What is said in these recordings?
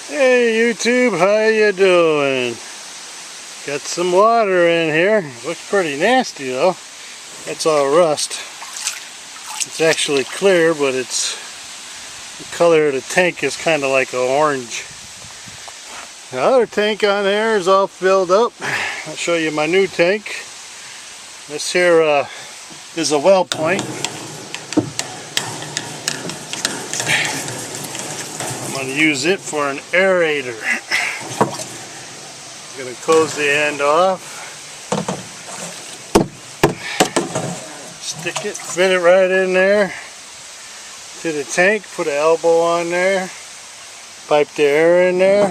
Hey YouTube, how you doing? Got some water in here. Looks pretty nasty though. That's all rust. It's actually clear, but it's the color of the tank is kind of like an orange. The other tank on there is all filled up. I'll show you my new tank. This here is a well point. I'm going to use it for an aerator. I'm going to close the end off, stick it, fit it right in there to the tank, put an elbow on there, pipe the air in there,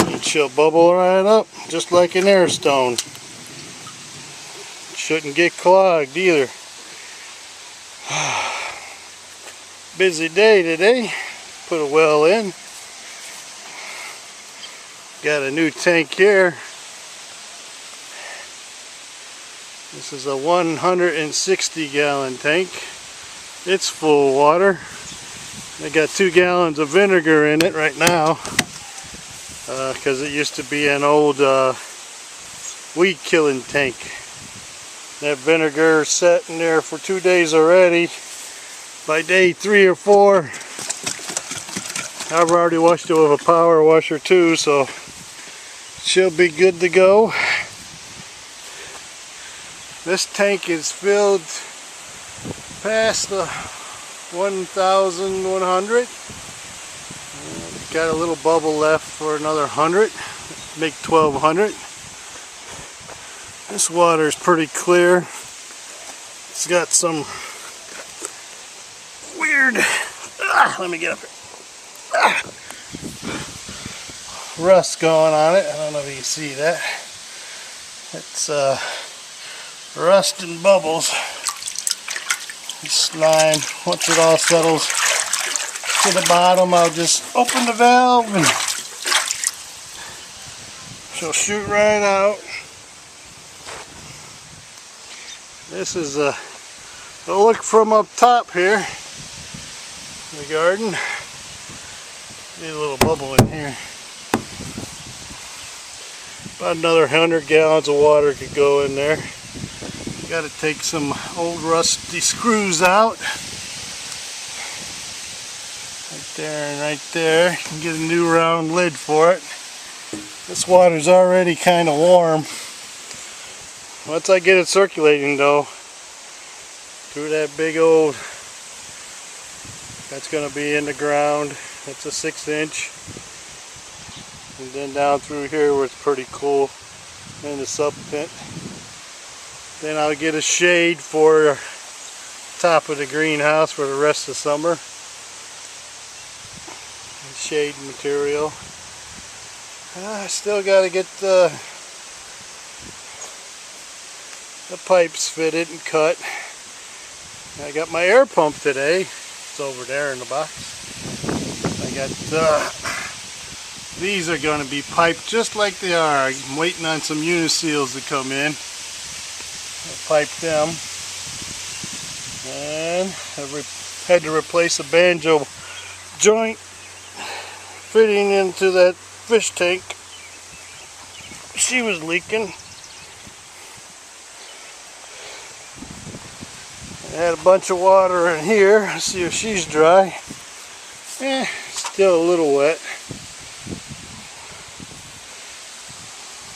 and she'll bubble right up just like an air stone. Shouldn't get clogged either. Busy day today. Put a well in. Got a new tank here. This is a 160 gallon tank. It's full of water. I got 2 gallons of vinegar in it right now because it used to be an old weed killing tank. That vinegar sat in there for 2 days already. By day 3 or 4, I've already washed it with a power washer too, so she'll be good to go. This tank is filled past the 1,100. Got a little bubble left for another 100. Make 1,200. This water is pretty clear. It's got some weird, let me get up here. Rust going on it. I don't know if you can see that. It's rust and bubbles. Slime. Once it all settles to the bottom, I'll just open the valve and she'll shoot right out. This is a look from up top here in the garden. Need a little bubble in here. About another 100 gallons of water could go in there. Got to take some old rusty screws out. Right there and right there. You can get a new round lid for it. This water's already kind of warm. Once I get it circulating though, through that big old, that's going to be in the ground. It's a 6-inch. And then down through here where it's pretty cool in the sub pit. Then I'll get a shade for top of the greenhouse for the rest of the summer. Shade material. I still got to get the pipes fitted and cut. I got my air pump today. It's over there in the box. I got these are going to be piped just like they are. I'm waiting on some uniseals to come in. I'll pipe them. And I had to replace a banjo joint fitting into that fish tank. She was leaking. I had a bunch of water in here. Let's see if she's dry. Still a little wet.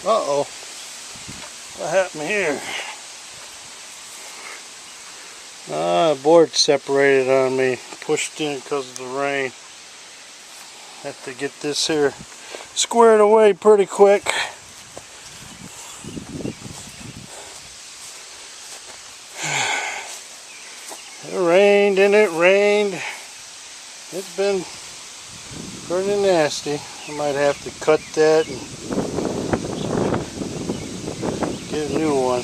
Uh-oh. What happened here? The board separated on me. Pushed in because of the rain. Have to get this here squared away pretty quick. It rained and it rained. It's been pretty nasty. I might have to cut that and get a new one.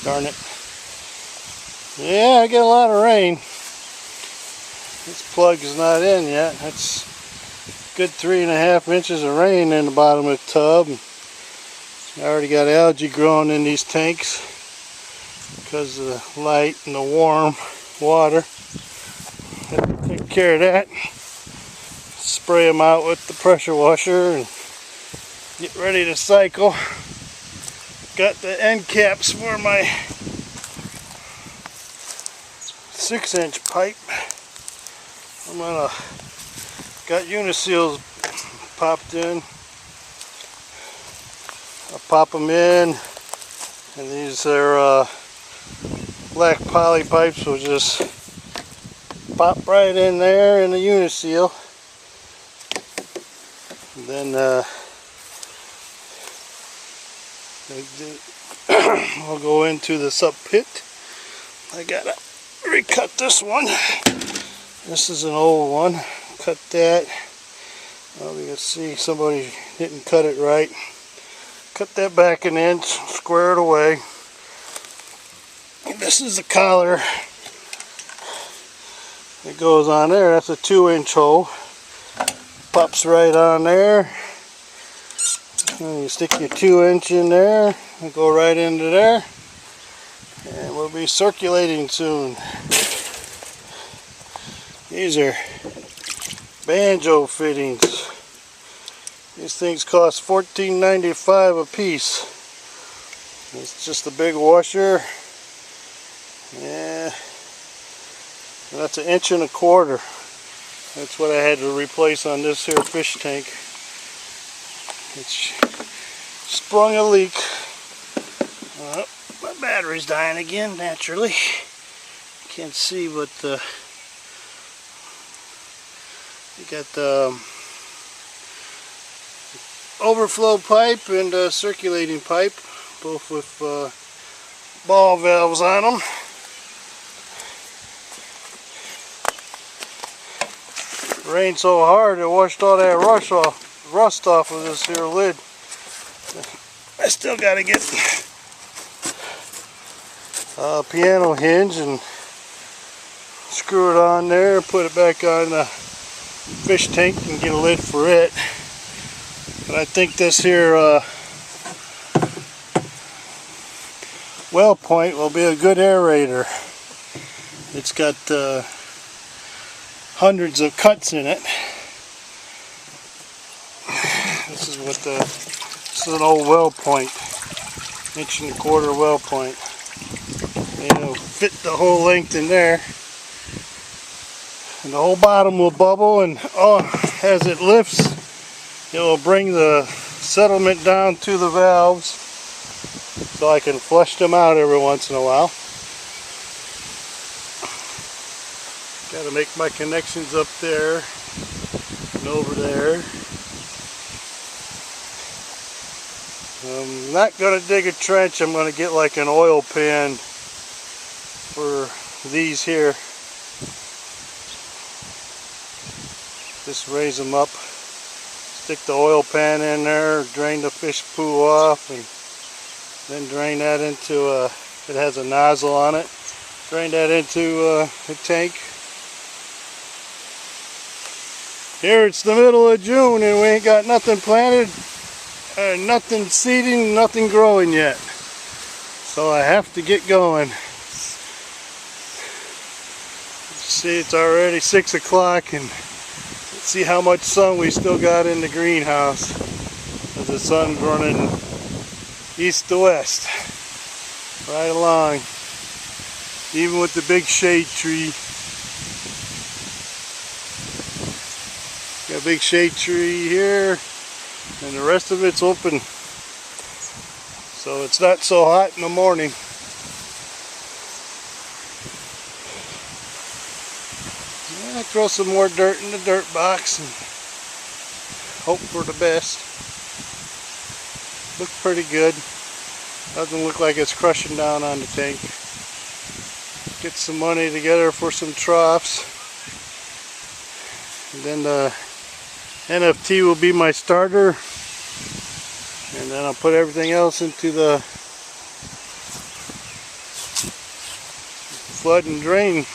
Darn it. Yeah, I get a lot of rain. This plug is not in yet. That's a good 3.5 inches of rain in the bottom of the tub. I already got algae growing in these tanks because of the light and the warm water. Have to take care of that. spray them out with the pressure washer and get ready to cycle. Got the end caps for my 6-inch pipe. Got uniseals popped in. I'll pop them in, and these are black poly pipes will just pop right in there in the uniseal. And then we'll go into the sub pit. I gotta recut this one. This is an old one. Cut that. Well, you can see somebody didn't cut it right. Cut that back an inch, square it away. And this is the collar that goes on there. That's a 2-inch hole. Pops right on there. And you stick your 2-inch in there and go right into there. And we'll be circulating soon. These are banjo fittings. These things cost $14.95 a piece. It's just a big washer. Yeah, and that's 1.25 inches. That's what I had to replace on this here fish tank. It sprung a leak. My battery's dying again, naturally. Can't see, but you got the overflow pipe and circulating pipe, both with ball valves on them. It rained so hard it washed all that rust off of this here lid. I still got to get a piano hinge and screw it on there, put it back on the fish tank and get a lid for it. But I think this here well point will be a good aerator. It's got hundreds of cuts in it. This is an old well point, 1.25 inch well point. And it'll fit the whole length in there. And the whole bottom will bubble, and as it lifts, it will bring the settlement down to the valves so I can flush them out every once in a while. Got to make my connections up there and over there. I'm not going to dig a trench. I'm going to get like an oil pan for these here. Just raise them up. Stick the oil pan in there, drain the fish poo off, and then drain that into it has a nozzle on it. Drain that into the tank. Here it's the middle of June and we ain't got nothing planted, nothing seeding, nothing growing yet. So I have to get going. See, it's already 6 o'clock and let's see how much sun we still got in the greenhouse. As the sun's running east to west, right along, even with the big shade tree. Got a big shade tree here, and the rest of it's open, so it's not so hot in the morning. Yeah, throw some more dirt in the dirt box and hope for the best. Looks pretty good. Doesn't look like it's crushing down on the tank. Get some money together for some troughs. And then the NFT will be my starter. And then I'll put everything else into the flood and drain